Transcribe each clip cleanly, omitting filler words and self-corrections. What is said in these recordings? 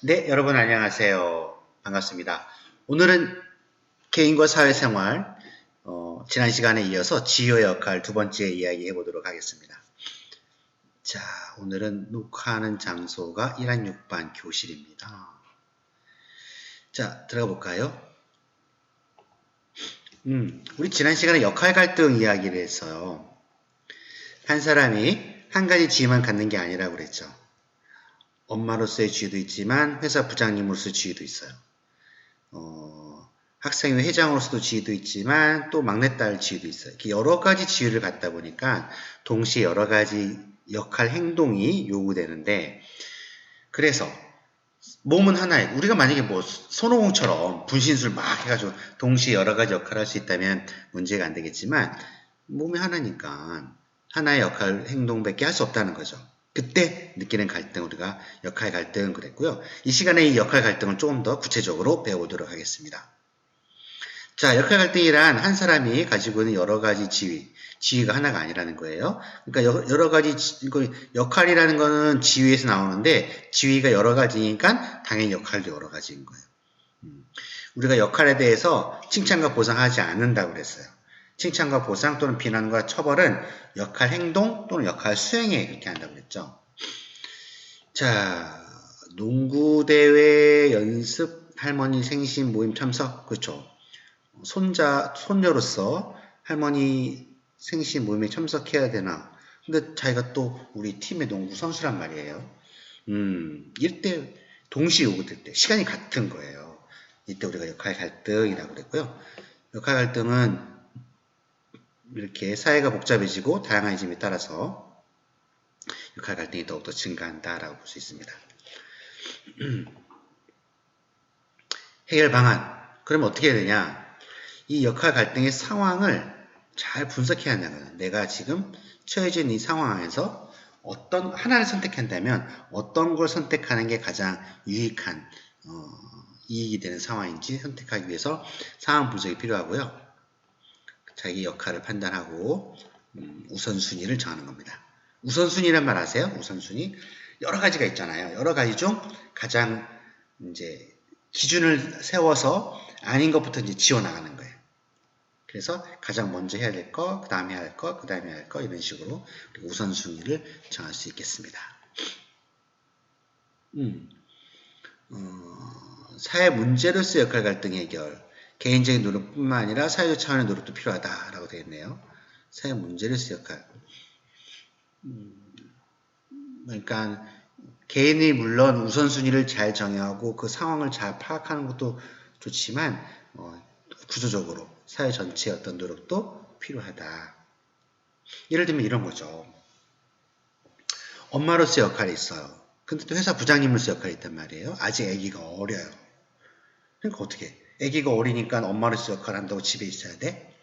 네, 여러분 안녕하세요. 반갑습니다. 오늘은 개인과 사회생활, 지난 시간에 이어서 지효의 역할 두 번째 이야기 해보도록 하겠습니다. 자, 오늘은 녹화하는 장소가 1학 6반 교실입니다. 자, 들어가 볼까요? 우리 지난 시간에 역할 갈등 이야기를 했어요. 한 사람이 한 가지 지위만 갖는 게 아니라고 그랬죠. 엄마로서의 지위도 있지만 회사 부장님으로서의 지위도 있어요. 학생회 회장으로서도 지위도 있지만 또 막내딸 지위도 있어요. 이렇게 여러 가지 지위를 갖다 보니까 동시에 여러 가지 역할 행동이 요구되는데 그래서 몸은 하나예요. 우리가 만약에 뭐 손오공처럼 분신술 막 해가지고 동시에 여러 가지 역할을 할 수 있다면 문제가 안 되겠지만 몸이 하나니까 하나의 역할 행동밖에 할 수 없다는 거죠. 그때 느끼는 갈등 우리가 역할 갈등 그랬고요. 이 시간에 이 역할 갈등을 조금 더 구체적으로 배워보도록 하겠습니다. 자, 역할 갈등이란 한 사람이 가지고 있는 여러 가지 지위가 하나가 아니라는 거예요. 그러니까 여러 가지 역할이라는 거는 지위에서 나오는데 지위가 여러 가지니까 당연히 역할도 여러 가지인 거예요. 우리가 역할에 대해서 칭찬과 보상하지 않는다고 그랬어요. 칭찬과 보상 또는 비난과 처벌은 역할 행동 또는 역할 수행에 그렇게 한다고 그랬죠. 자, 농구대회 연습 할머니 생신 모임 참석 그렇죠. 손녀로서 할머니 생신 모임에 참석해야 되나. 근데 자기가 또 우리 팀의 농구 선수란 말이에요. 이때 동시에 요구될 때 시간이 같은 거예요. 이때 우리가 역할 갈등이라고 그랬고요. 역할 갈등은 이렇게 사회가 복잡해지고 다양해짐에 따라서 역할 갈등이 더욱더 증가한다라고 볼 수 있습니다. 해결 방안. 그러면 어떻게 해야 되냐? 이 역할 갈등의 상황을 잘 분석해야 한다는 거예요. 내가 지금 처해진 이 상황에서 어떤 하나를 선택한다면 어떤 걸 선택하는 게 가장 유익한 이익이 되는 상황인지 선택하기 위해서 상황 분석이 필요하고요. 자기 역할을 판단하고 우선순위를 정하는 겁니다. 우선순위란 말 아세요? 우선순위? 여러 가지가 있잖아요. 여러 가지 중 가장 이제 기준을 세워서 아닌 것부터 이제 지워나가는 거예요. 그래서 가장 먼저 해야 될 거, 그 다음에 해야 할 거, 그 다음에 해야 할 거 이런 식으로 우선순위를 정할 수 있겠습니다. 사회 문제로서의 역할 갈등 해결, 개인적인 노력뿐만 아니라 사회적 차원의 노력도 필요하다라고 되어 있네요. 사회 문제로서의 역할. 그러니까 개인이 물론 우선순위를 잘 정하고 그 상황을 잘 파악하는 것도 좋지만 구조적으로 사회 전체의 어떤 노력도 필요하다. 예를 들면 이런 거죠. 엄마로서의 역할이 있어요. 근데 또 회사 부장님으로서의 역할이 있단 말이에요. 아직 아기가 어려요. 그러니까 어떻게 아기가 어리니까 엄마로서의 역할을 한다고 집에 있어야 돼?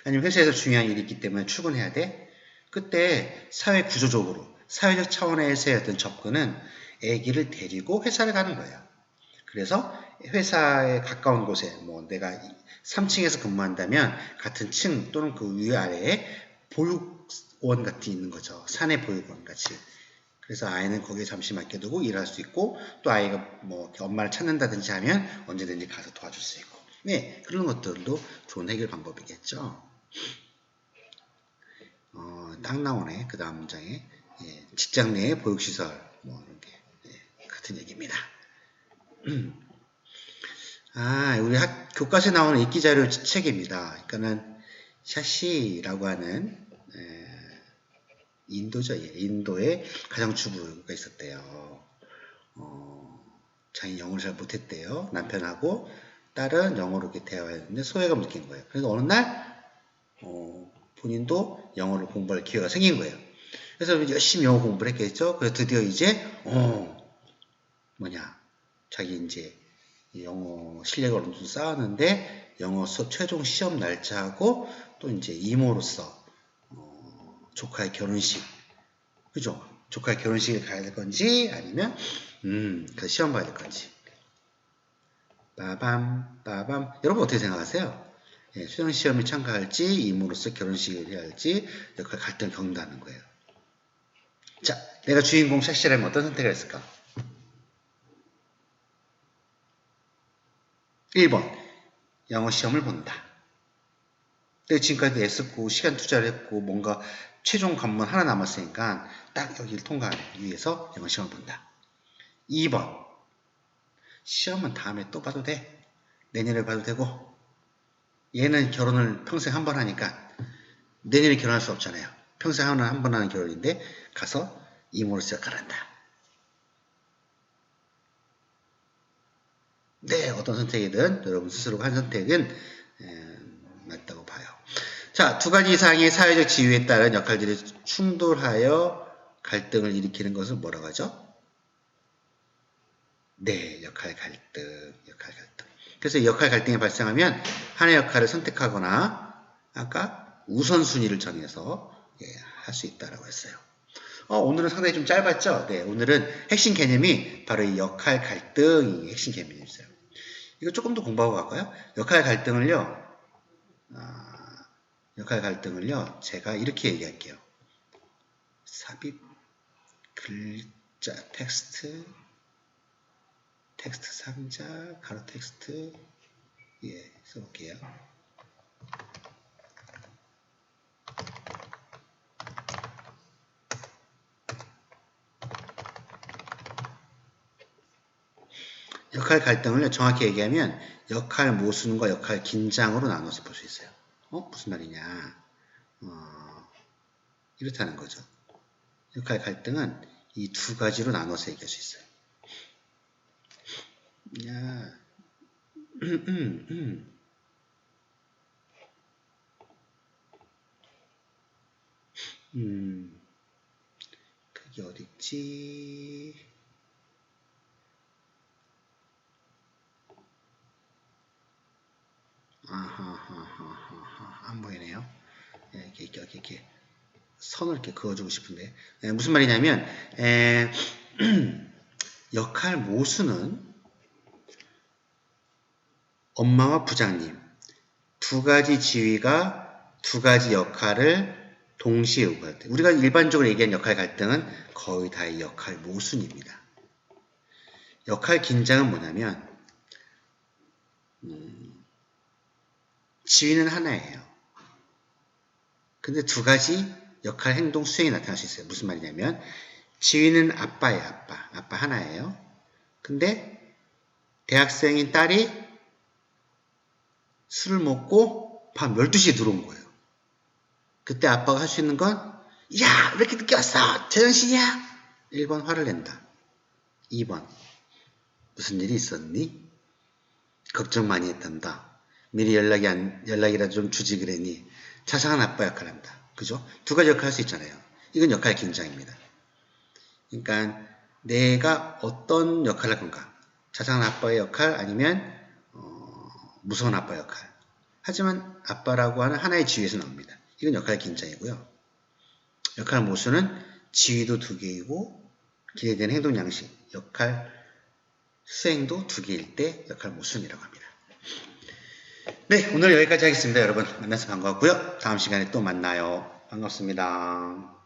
아니면 회사에서 중요한 일이 있기 때문에 출근해야 돼? 그때 사회 구조적으로 사회적 차원에서의 어떤 접근은 아기를 데리고 회사를 가는 거예요. 그래서 회사에 가까운 곳에 뭐 내가 3층에서 근무한다면 같은 층 또는 그 위아래에 보육원 같은 있는 거죠. 사내 보육원 같이. 그래서 아이는 거기에 잠시 맡겨두고 일할 수 있고 또 아이가 뭐 엄마를 찾는다든지 하면 언제든지 가서 도와줄 수 있고 네 그런 것들도 좋은 해결 방법이겠죠. 딱 나오네. 그 다음 문장에 직장 내의 보육시설 뭐 이렇게 같은 얘기입니다. 우리 교과서에 나오는 읽기자료 책입니다. 그러니까는 샤시라고 하는 인도죠. 인도에 가정주부가 있었대요. 자기 영어를 잘 못했대요. 남편하고 딸은 영어로 이렇게 대화했는데 소외감 느낀 거예요. 그래서 어느 날 본인도 영어를 공부할 기회가 생긴 거예요. 그래서 열심히 영어 공부를 했겠죠. 그래서 드디어 이제 자기 이제 영어 실력을 어느 정도 쌓았는데 영어 수업 최종 시험 날짜하고 또 이제 이모로서 조카의 결혼식 그죠? 조카의 결혼식에 가야 될 건지 아니면 그 시험 봐야 될 건지 빠밤 여러분 어떻게 생각하세요? 수능 시험에 참가할지 이모로서 결혼식을 해야 할지 역할 갈등을 겪는다는 거예요. 자, 내가 주인공 샤시라면 어떤 선택을 했을까? 1번 영어 시험을 본다. 내가 지금까지 애썼고 시간 투자를 했고 뭔가 최종 관문 하나 남았으니까 딱 여기를 통과하기 위해서 영어 시험을 본다. 2번 시험은 다음에 또 봐도 돼. 내년에 봐도 되고 얘는 결혼을 평생 한 번 하니까 내년에 결혼할 수 없잖아요. 평생 한 번 하는 결혼인데 가서 이모를 시작하란다. 네, 어떤 선택이든 여러분 스스로가 한 선택은 맞다고 봐요. 자, 두 가지 이상의 사회적 지위에 따른 역할들이 충돌하여 갈등을 일으키는 것을 뭐라고 하죠? 네, 역할 갈등. 그래서 역할 갈등이 발생하면 하나의 역할을 선택하거나 아까 우선순위를 정해서 할 수 있다고 했어요. 오늘은 상당히 좀 짧았죠? 네, 오늘은 핵심 개념이 바로 이 역할 갈등이 핵심 개념이었어요. 이거 조금 더 공부하고 갈까요? 역할 갈등을요, 제가 이렇게 얘기할게요. 삽입, 글자, 텍스트 상자, 가로 텍스트, 써볼게요. 역할 갈등을 정확히 얘기하면 역할 모순과 역할 긴장으로 나눠서 볼 수 있어요. 무슨 말이냐? 이렇다는 거죠. 역할 갈등은 이 두 가지로 나눠서 얘기할 수 있어요. 그게 어딨지? 안 보이네요. 이렇게 선을 이렇게 그어주고 싶은데 무슨 말이냐면 역할 모순은 엄마와 부장님 두 가지 지위가 두 가지 역할을 동시에 요구할 때 우리가 일반적으로 얘기하는 역할 갈등은 거의 다 이 역할 모순입니다. 역할 긴장은 뭐냐면 지위는 하나예요. 근데 두 가지 역할 행동 수행이 나타날 수 있어요. 무슨 말이냐면 지위는 아빠예요. 아빠 하나예요. 근데 대학생인 딸이 술을 먹고 밤 12시에 들어온 거예요. 그때 아빠가 할 수 있는 건 야! 왜 이렇게 늦게 왔어? 제정신이야? 1번 화를 낸다. 2번 무슨 일이 있었니? 걱정 많이 했단다. 미리 연락이라도 좀 주지 그랬니? 자상한 아빠 역할을 한다. 그죠? 두 가지 역할 할 수 있잖아요. 이건 역할 긴장입니다. 그러니까 내가 어떤 역할을 할 건가? 자상한 아빠의 역할 아니면 무서운 아빠 역할. 하지만 아빠라고 하는 하나의 지위에서 나옵니다. 이건 역할 긴장이고요. 역할 모순은 지위도 두 개이고 기대되는 행동 양식, 역할 수행도 두 개일 때 역할 모순이라고 합니다. 네, 오늘 여기까지 하겠습니다. 여러분 만나서 반가웠고요. 다음 시간에 또 만나요. 반갑습니다.